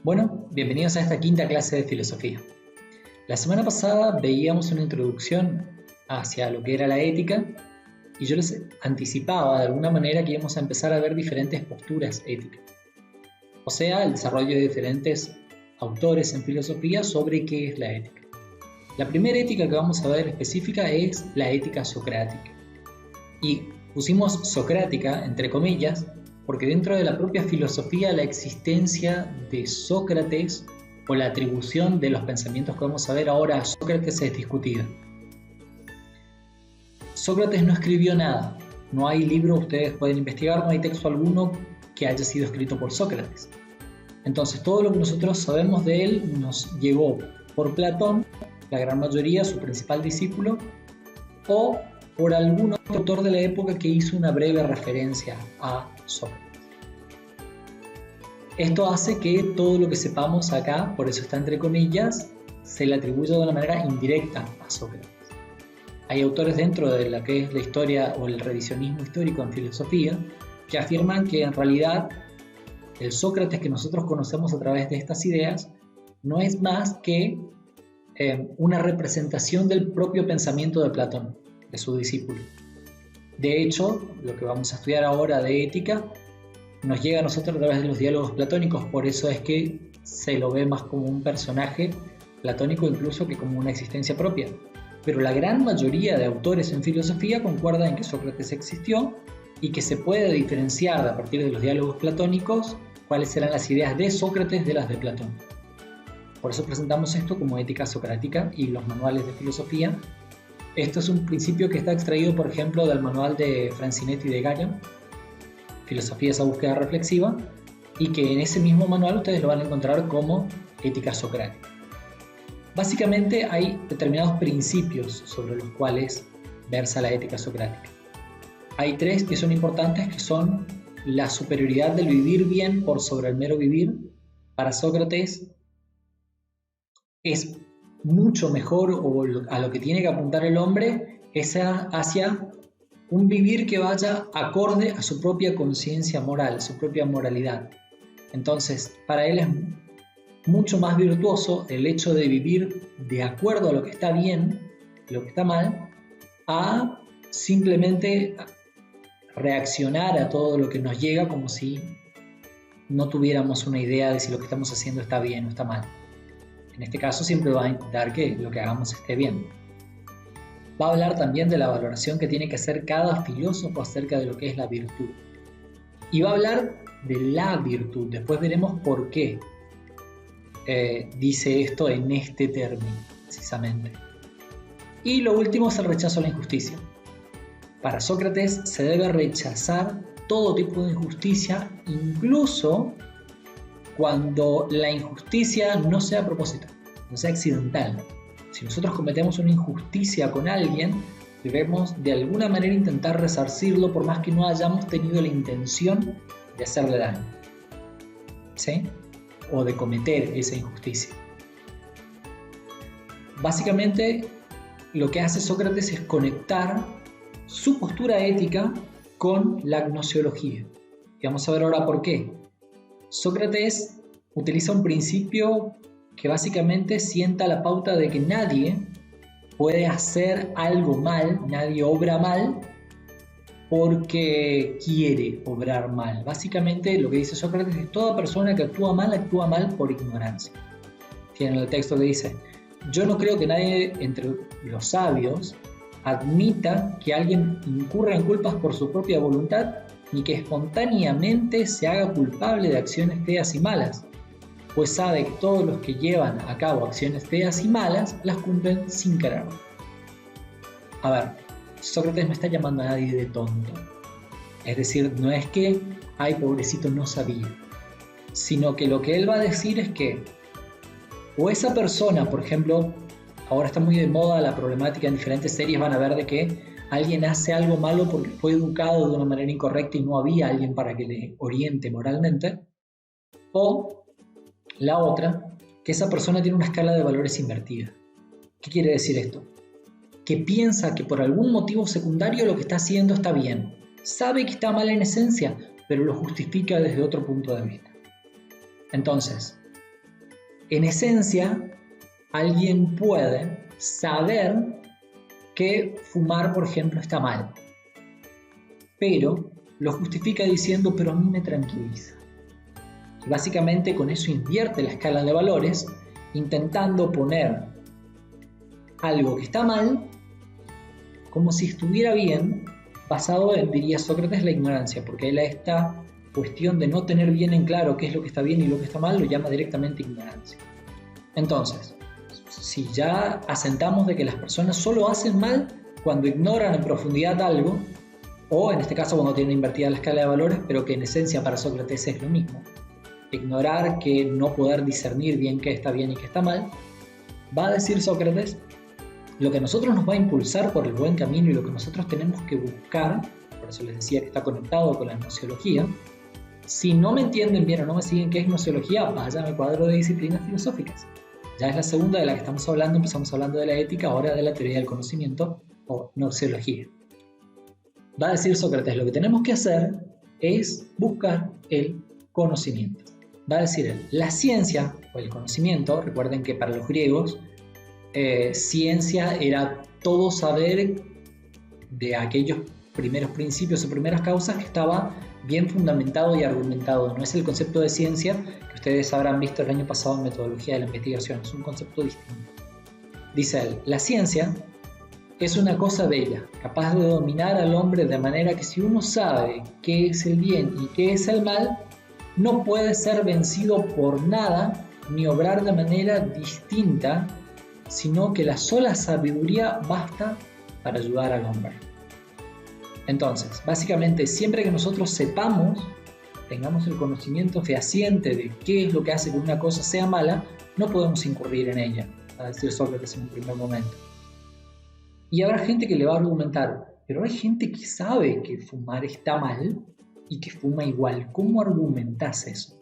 Bueno, bienvenidos a esta quinta clase de filosofía. La semana pasada veíamos una introducción hacia lo que era la ética y yo les anticipaba de alguna manera que íbamos a empezar a ver diferentes posturas éticas. O sea, el desarrollo de diferentes autores en filosofía sobre qué es la ética. La primera ética que vamos a ver específica es la ética socrática. Y pusimos socrática entre comillas porque dentro de la propia filosofía la existencia de Sócrates o la atribución de los pensamientos que vamos a ver ahora a Sócrates es discutida. Sócrates no escribió nada, no hay libro, ustedes pueden investigar, no hay texto alguno que haya sido escrito por Sócrates. Entonces todo lo que nosotros sabemos de él nos llegó por Platón, la gran mayoría, su principal discípulo, o por algún otro autor de la época que hizo una breve referencia a Sócrates. Esto hace que todo lo que sepamos acá, por eso está entre comillas, se le atribuya de una manera indirecta a Sócrates. Hay autores dentro de la que es la historia o el revisionismo histórico en filosofía que afirman que en realidad el Sócrates que nosotros conocemos a través de estas ideas no es más que una representación del propio pensamiento de Platón, de su discípulo. De hecho, lo que vamos a estudiar ahora de ética nos llega a nosotros a través de los diálogos platónicos, por eso es que se lo ve más como un personaje platónico incluso que como una existencia propia. Pero la gran mayoría de autores en filosofía concuerdan en que Sócrates existió y que se puede diferenciar a partir de los diálogos platónicos cuáles eran las ideas de Sócrates de las de Platón. Por eso presentamos esto como ética socrática y los manuales de filosofía. Esto es un principio que está extraído, por ejemplo, del manual de Francinetti de Gallo, Filosofía esa búsqueda reflexiva, y que en ese mismo manual ustedes lo van a encontrar como ética socrática. Básicamente hay determinados principios sobre los cuales versa la ética socrática. Hay tres que son importantes, que son la superioridad del vivir bien por sobre el mero vivir. Para Sócrates es mucho mejor, o a lo que tiene que apuntar el hombre es hacia un vivir que vaya acorde a su propia conciencia moral, su propia moralidad. Entonces, para él es mucho más virtuoso el hecho de vivir de acuerdo a lo que está bien, lo que está mal, a simplemente reaccionar a todo lo que nos llega como si no tuviéramos una idea de si lo que estamos haciendo está bien o está mal. En este caso siempre va a intentar que lo que hagamos esté bien. Va a hablar también de la valoración que tiene que hacer cada filósofo acerca de lo que es la virtud. Y va a hablar de la virtud. Después veremos por qué dice esto en este término, precisamente. Y lo último es el rechazo a la injusticia. Para Sócrates se debe rechazar todo tipo de injusticia, incluso cuando la injusticia no sea a propósito, no sea accidental. Si nosotros cometemos una injusticia con alguien, debemos de alguna manera intentar resarcirlo por más que no hayamos tenido la intención de hacerle daño, ¿sí? O de cometer esa injusticia. Básicamente, lo que hace Sócrates es conectar su postura ética con la gnoseología. Y vamos a ver ahora por qué. Sócrates utiliza un principio que básicamente sienta la pauta de que nadie puede hacer algo mal, nadie obra mal porque quiere obrar mal. Básicamente lo que dice Sócrates es que toda persona que actúa mal por ignorancia. Tienen el texto que dice: yo no creo que nadie entre los sabios admita que alguien incurra en culpas por su propia voluntad, ni que espontáneamente se haga culpable de acciones feas y malas, pues sabe que todos los que llevan a cabo acciones feas y malas las cumplen sin querer. A ver, Sócrates no está llamando a nadie de tonto. Es decir, no es que, ay, pobrecito, no sabía, sino que lo que él va a decir es que o esa persona, por ejemplo, ahora está muy de moda la problemática en diferentes series, van a ver de que alguien hace algo malo porque fue educado de una manera incorrecta y no había alguien para que le oriente moralmente. O la otra, que esa persona tiene una escala de valores invertida. ¿Qué quiere decir esto? Que piensa que por algún motivo secundario lo que está haciendo está bien. Sabe que está mal en esencia, pero lo justifica desde otro punto de vista. Entonces, En esencia, alguien puede saber que fumar, por ejemplo, está mal, pero lo justifica diciendo, pero a mí me tranquiliza. Y básicamente con eso invierte la escala de valores, intentando poner algo que está mal como si estuviera bien, basado en, diría Sócrates, la ignorancia, porque él a esta cuestión de no tener bien en claro qué es lo que está bien y lo que está mal lo llama directamente ignorancia. Entonces, si ya asentamos de que las personas solo hacen mal cuando ignoran en profundidad algo, o en este caso cuando tienen invertida la escala de valores, pero que en esencia para Sócrates es lo mismo, ignorar que no poder discernir bien qué está bien y qué está mal, va a decir Sócrates, lo que a nosotros nos va a impulsar por el buen camino y lo que nosotros tenemos que buscar, por eso les decía que está conectado con la gnoseología. Si no me entienden bien o no me siguen qué es gnoseología, vayan al cuadro de disciplinas filosóficas. Ya es la segunda de la que estamos hablando, empezamos hablando de la ética, ahora de la teoría del conocimiento o gnoseología. Va a decir Sócrates, lo que tenemos que hacer es buscar el conocimiento. Va a decir él, la ciencia o el conocimiento, recuerden que para los griegos, ciencia era todo saber de aquellos primeros principios o primeras causas que estaba bien fundamentado y argumentado. No es el concepto de ciencia que ustedes habrán visto el año pasado en metodología de la investigación, es un concepto distinto. Dice él, la ciencia es una cosa bella, capaz de dominar al hombre de manera que si uno sabe qué es el bien y qué es el mal, no puede ser vencido por nada ni obrar de manera distinta, sino que la sola sabiduría basta para ayudar al hombre. Entonces, básicamente, siempre que nosotros sepamos, tengamos el conocimiento fehaciente de qué es lo que hace que una cosa sea mala, no podemos incurrir en ella, a decir Sócrates en un primer momento. Y habrá gente que le va a argumentar, pero hay gente que sabe que fumar está mal y que fuma igual. ¿Cómo argumentas eso?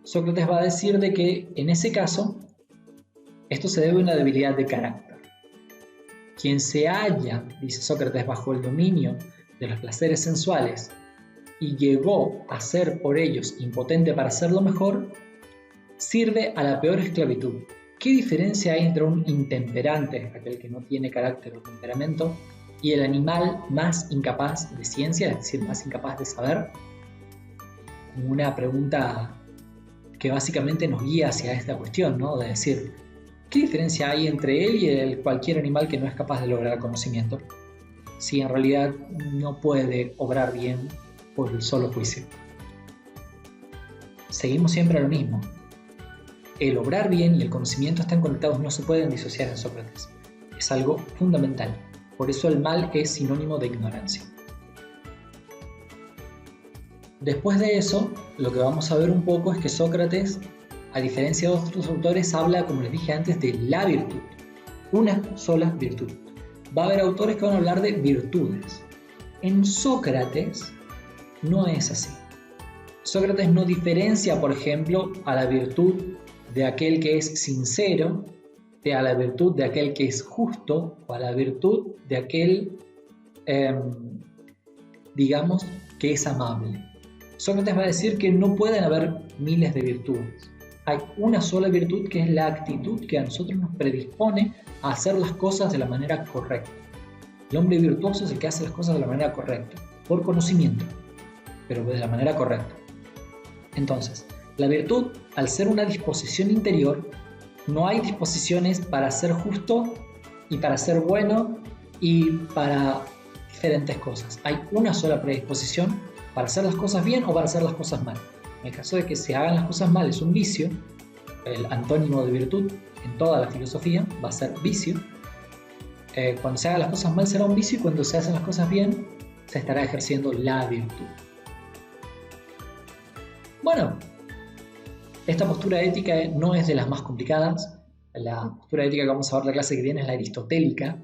Sócrates va a decir de que en ese caso, esto se debe a una debilidad de carácter. Quien se halla, dice Sócrates, bajo el dominio de los placeres sensuales y llegó a ser por ellos impotente para hacerlo mejor, sirve a la peor esclavitud. ¿Qué diferencia hay entre un intemperante, aquel que no tiene carácter o temperamento, y el animal más incapaz de ciencia, es decir, más incapaz de saber? Una pregunta que básicamente nos guía hacia esta cuestión, ¿no? De decir, ¿qué diferencia hay entre él y cualquier animal que no es capaz de lograr conocimiento? Si en realidad no puede obrar bien por el solo juicio. Seguimos siempre a lo mismo. El obrar bien y el conocimiento están conectados, no se pueden disociar en Sócrates. Es algo fundamental. Por eso el mal es sinónimo de ignorancia. Después de eso, lo que vamos a ver un poco es que Sócrates, a diferencia de otros autores, habla, como les dije antes, de la virtud. Una sola virtud. Va a haber autores que van a hablar de virtudes. En Sócrates no es así. Sócrates no diferencia, por ejemplo, a la virtud de aquel que es sincero, a la virtud de aquel que es justo, o a la virtud de aquel, digamos, que es amable. Sócrates va a decir que no pueden haber miles de virtudes. Hay una sola virtud que es la actitud que a nosotros nos predispone a hacer las cosas de la manera correcta. El hombre virtuoso es el que hace las cosas de la manera correcta, por conocimiento, pero de la manera correcta. Entonces, la virtud, al ser una disposición interior, no hay disposiciones para ser justo y para ser bueno y para diferentes cosas. Hay una sola predisposición para hacer las cosas bien o para hacer las cosas mal. En el caso de que se hagan las cosas mal es un vicio, el antónimo de virtud en toda la filosofía va a ser vicio. Cuando se hagan las cosas mal será un vicio y cuando se hacen las cosas bien se estará ejerciendo la virtud. Bueno, esta postura ética no es de las más complicadas. La postura ética que vamos a ver la clase que viene es la aristotélica,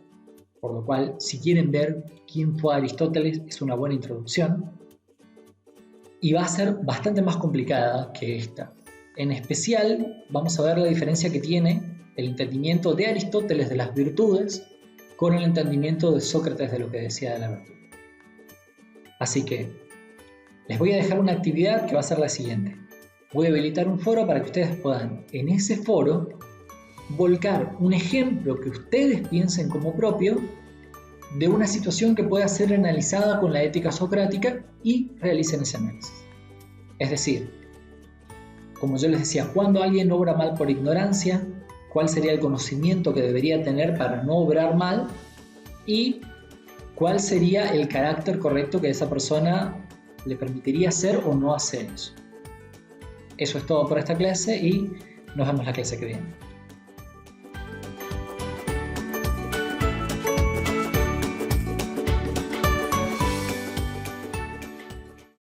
por lo cual si quieren ver quién fue Aristóteles es una buena introducción. Y va a ser bastante más complicada que esta. En especial vamos a ver la diferencia que tiene el entendimiento de Aristóteles de las virtudes con el entendimiento de Sócrates de lo que decía de la virtud. Así que les voy a dejar una actividad que va a ser la siguiente. Voy a habilitar un foro para que ustedes puedan, en ese foro, volcar un ejemplo que ustedes piensen como propio de una situación que pueda ser analizada con la ética socrática y realicen ese análisis. Es decir, como yo les decía, cuando alguien obra mal por ignorancia, cuál sería el conocimiento que debería tener para no obrar mal y cuál sería el carácter correcto que a esa persona le permitiría hacer o no hacer eso. Eso es todo por esta clase y nos vemos la clase que viene.